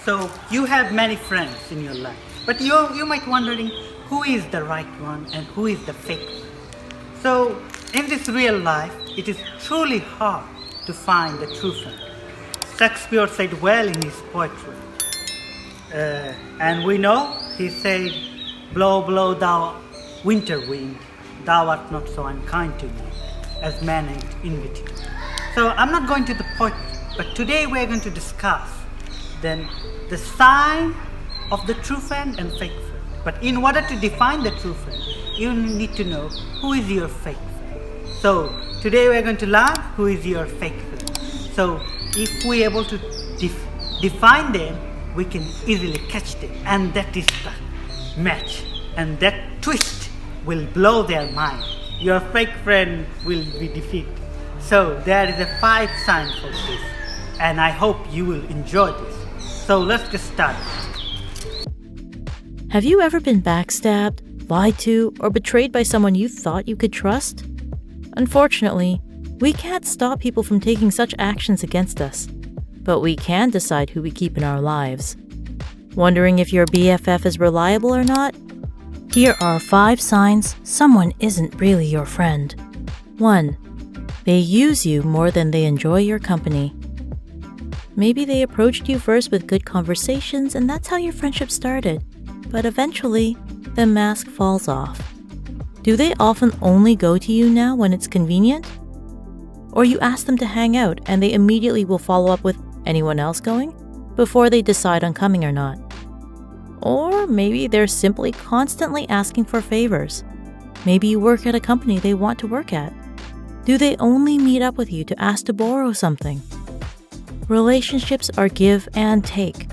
So you have many friends in your life, but you might wondering who is the right one and who is the fake one. So in this real life, it is truly hard to find the true friend. Shakespeare said well in his poetry, and we know he said, "Blow, blow, thou winter wind, thou art not so unkind to me, as man ain't envy." So I'm not going to the poetry, but today we're going to discuss then the sign of the true friend and fake friend. But in order to define the true friend, you need to know who is your fake friend. So today we're going to learn who is your fake friend. So if we're able to define them, we can easily catch them, and that is the match. And that twist will blow their mind. Your fake friend will be defeated. So there is a 5 signs for this, and I hope you will enjoy this. So let's get started. Have you ever been backstabbed, lied to, or betrayed by someone you thought you could trust? Unfortunately, we can't stop people from taking such actions against us, but we can decide who we keep in our lives. Wondering if your BFF is reliable or not? Here are 5 signs someone isn't really your friend. 1. They use you more than they enjoy your company. Maybe they approached you first with good conversations and that's how your friendship started, but eventually, the mask falls off. Do they often only go to you now when it's convenient? Or you ask them to hang out and they immediately will follow up with anyone else going before they decide on coming or not. Or maybe they're simply constantly asking for favors. Maybe you work at a company they want to work at. Do they only meet up with you to ask to borrow something? Relationships are give and take.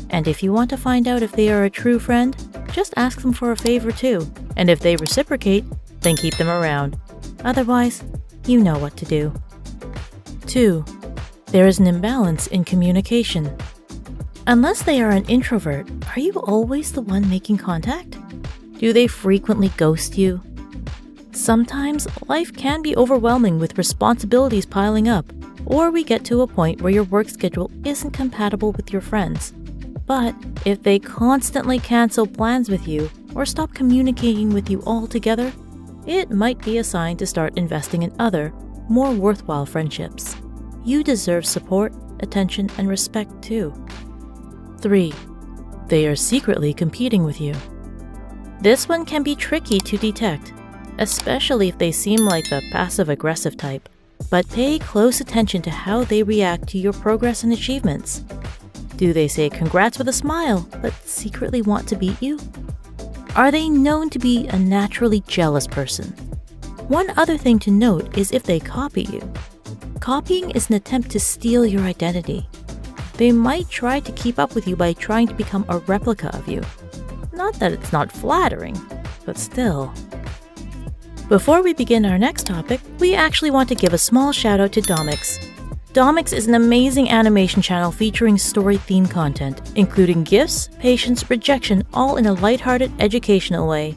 And if you want to find out if they are a true friend, just ask them for a favor too. And if they reciprocate, then keep them around. Otherwise, you know what to do. 2. There is an imbalance in communication. Unless they are an introvert, are you always the one making contact? Do they frequently ghost you? Sometimes life can be overwhelming with responsibilities piling up, or we get to a point where your work schedule isn't compatible with your friends. But if they constantly cancel plans with you or stop communicating with you altogether, it might be a sign to start investing in other, more worthwhile friendships. You deserve support, attention, and respect too. 3. They are secretly competing with you. This one can be tricky to detect, especially if they seem like the passive-aggressive type, but pay close attention to how they react to your progress and achievements. Do they say congrats with a smile, but secretly want to beat you? Are they known to be a naturally jealous person? One other thing to note is if they copy you. Copying is an attempt to steal your identity. They might try to keep up with you by trying to become a replica of you. Not that it's not flattering, but still. Before we begin our next topic, we actually want to give a small shout out to Domix. Domix is an amazing animation channel featuring story-themed content, including gifts, patience, rejection, all in a lighthearted, educational way.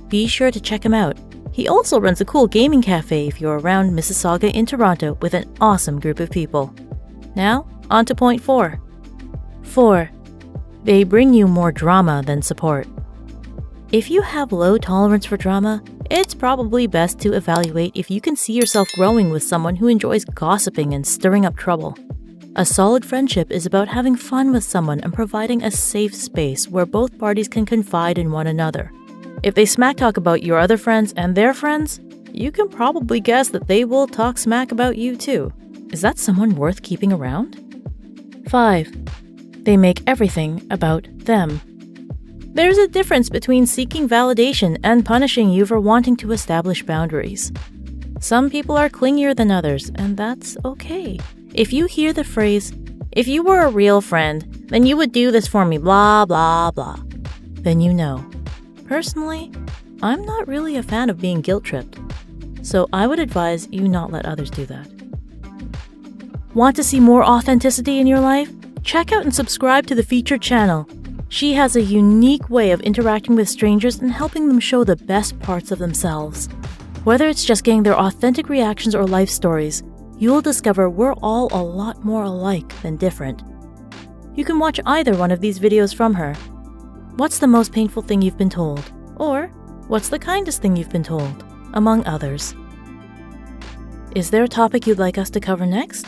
Be sure to check him out. He also runs a cool gaming cafe if you're around Mississauga in Toronto with an awesome group of people. Now, on to point 4. 4. They bring you more drama than support. If you have low tolerance for drama, it's probably best to evaluate if you can see yourself growing with someone who enjoys gossiping and stirring up trouble. A solid friendship is about having fun with someone and providing a safe space where both parties can confide in one another. If they smack talk about your other friends and their friends, you can probably guess that they will talk smack about you too. Is that someone worth keeping around? 5. They make everything about them. There's a difference between seeking validation and punishing you for wanting to establish boundaries. Some people are clingier than others, and that's okay. If you hear the phrase, "If you were a real friend, then you would do this for me, blah, blah, blah," then you know. Personally, I'm not really a fan of being guilt-tripped, so I would advise you not let others do that. Want to see more authenticity in your life? Check out and subscribe to the featured channel. She has a unique way of interacting with strangers and helping them show the best parts of themselves. Whether it's just getting their authentic reactions or life stories, you'll discover we're all a lot more alike than different. You can watch either one of these videos from her. What's the most painful thing you've been told? Or what's the kindest thing you've been told? Among others. Is there a topic you'd like us to cover next?